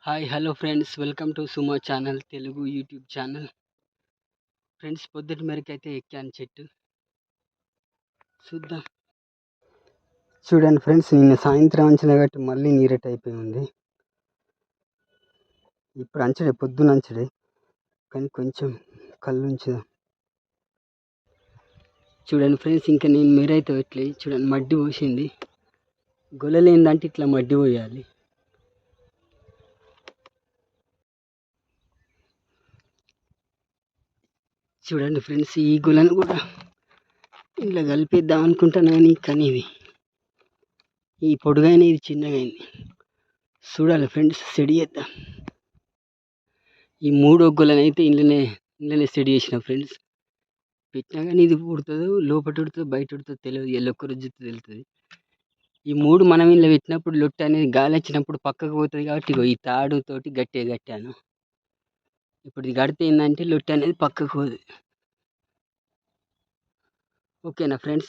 Hi hello friends, welcome to Sumo channel Telugu YouTube channel. Friends, పొద్దుటి మేరకైతే ఎక్కాను చెట్టు. చూద్దాం. చూడండి ఫ్రెండ్స్, నిన్న సాయంత్రం అంచనా కాబట్టి మళ్ళీ నీరట్ అయిపోయి ఉంది. ఇప్పుడు అంచడే, పొద్దున అంచడే, కానీ కొంచెం కళ్ళు ఉంచుదాం. చూడండి ఫ్రెండ్స్, ఇంకా నేను మీరైతే పెట్టలేదు. చూడండి, మడ్డి పోసింది. గొలలేందంటే ఇట్లా మడ్డి పోయాలి. చూడండి ఫ్రెండ్స్, ఈ గులను కూడా ఇలా కలిపేద్దాం అనుకుంటాను, కానీ ఇది ఈ పొడుగైన ఇది చిన్నగైంది. చూడాలి ఫ్రెండ్స్, సెడి చేద్దాం. ఈ మూడు ఒగ్గులను అయితే ఇంట్లోనే సెడి చేసిన ఫ్రెండ్స్. పెట్టినా కానీ ఇది ఉడుతుందో లోపల ఉడుతుందో బయట ఉడుతుందో తెలియదు. ఎల్లొక్క రుజుతో తెలుస్తుంది. ఈ మూడు మనం ఇంట్లో పెట్టినప్పుడు లొట్టు అనేది గాలి వచ్చినప్పుడు పక్కకు పోతుంది కాబట్టి ఈ తాడుతోటి గట్టిగా కట్టాను. ఇప్పుడు ఇది కడితే ఏంటంటే లొట్టు అనేది పక్కకు పోదు. ఓకేనా ఫ్రెండ్స్?